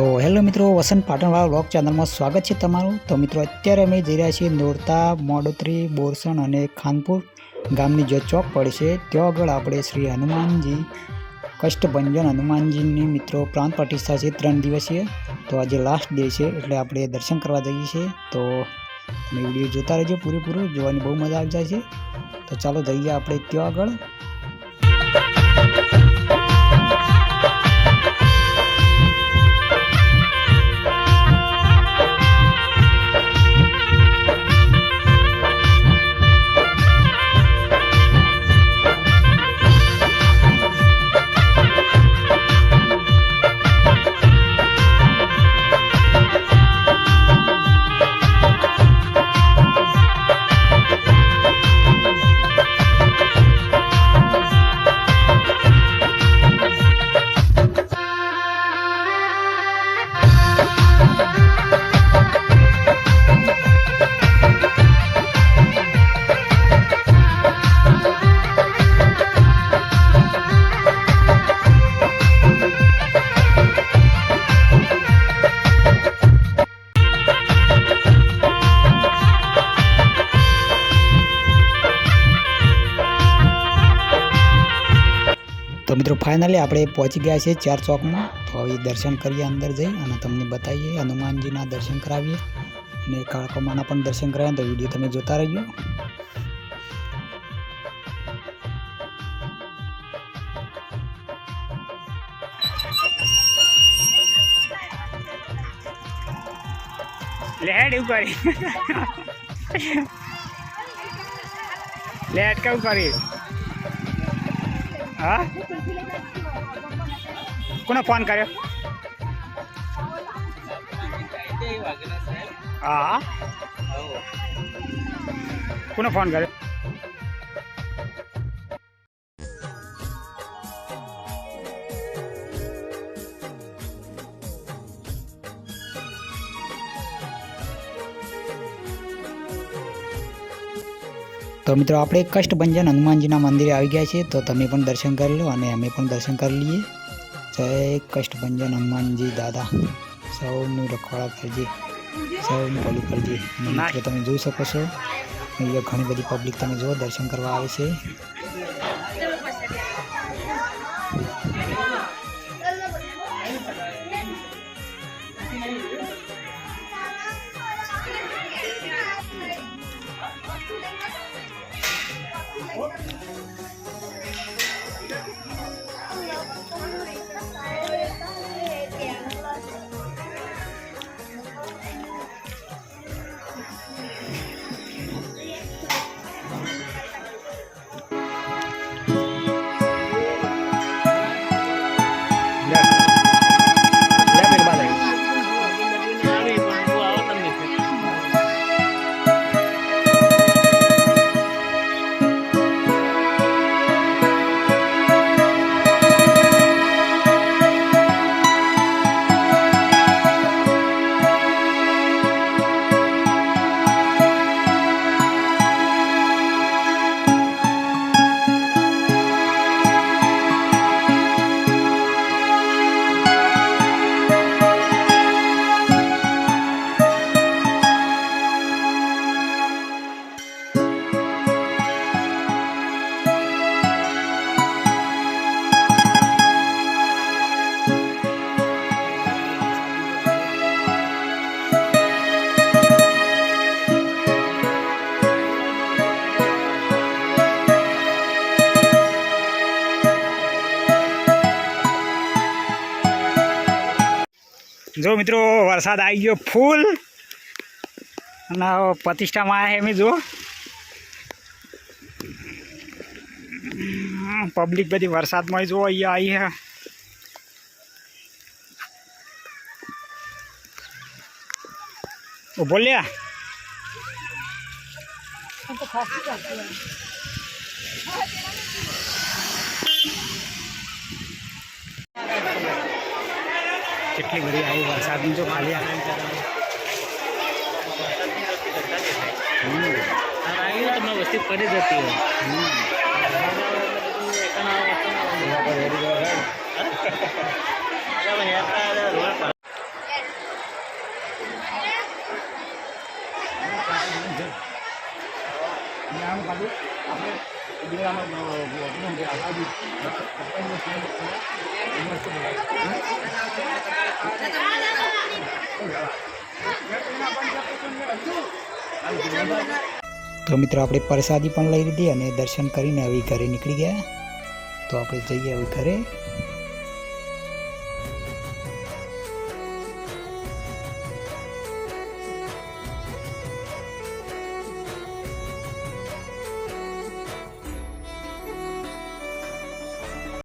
તો હેલો મિત્રો, વસંત પાટણવાળા વ્લોગ ચેનલમાં સ્વાગત છે તમારું। તો મિત્રો અત્યારે અમે જઈ રહ્યા છીએ નોરતા, મોડોત્રી, બોરસણ અને ખાનપુર ગામની જે ચોક પડશે ત્યાં આગળ આપણે શ્રી હનુમાનજી કષ્ટભંજન હનુમાનજીની મિત્રો પ્રાણ પ્રતિષ્ઠા છે 3 દિવસીય। તો આજે લાસ્ટ ડે છે એટલે આપણે દર્શન કરવા જઈએ છીએ। તો તમે વિડીયો જોતા રહેજો, પૂરેપૂરો જોવાની બહુ મજા આવી જાય છે। તો ચાલો જઈએ આપણે ત્યાં આગળ। तो मित्रों फाइनली આપણે પહોંચી ગયા છે 4 ચોકમાં। તો હવે દર્શન કરીએ, અંદર જઈ અને તમને બતાવીએ, હનુમાનજીના દર્શન કરાવીએ અને કાળકામાના પણ દર્શન કરાવીએ। તો વિડીયો તમે જોતા રહેજો। લેડ ઉપાડી લેડ કા ઉપાડી हाँ कोने फोन કર્યો? हाँ कोने फोन કર્યો? तो मित्रों આપણે કષ્ટભંજન હનુમાનજીના મંદિરે આવી ગયા છે। તો તમે પણ દર્શન કરી લો અને અમે પણ દર્શન કરી લઈએ। જય કષ્ટભંજન હનુમાનજી દાદા, સૌનું રખવાડા કરજે, સૌનું ભલું કરજે। મિત્રો તમે જોઈ શકો છો અહીંયા ઘણી બધી પબ્લિક તમે જો દર્શન કરવા આવે છે। जो मित्रों वरसाद आई गयो फूल અને પ્રતિષ્ઠામાં આવ્યા એમ જો પબ્લિક બધી વરસાદમાં જો અહીંયા આવી હે। ઓ બોલ્યા કેટલી બધી આવી વરસાદની જો ખાલી વસ્તી પડી જતી હોય। તો મિત્રો આપણે પ્રસાદી પણ લઈ લીધી અને દર્શન કરીને હવે ઘરે નીકળી ગયા. તો આપણે જઈએ હવે ઘરે.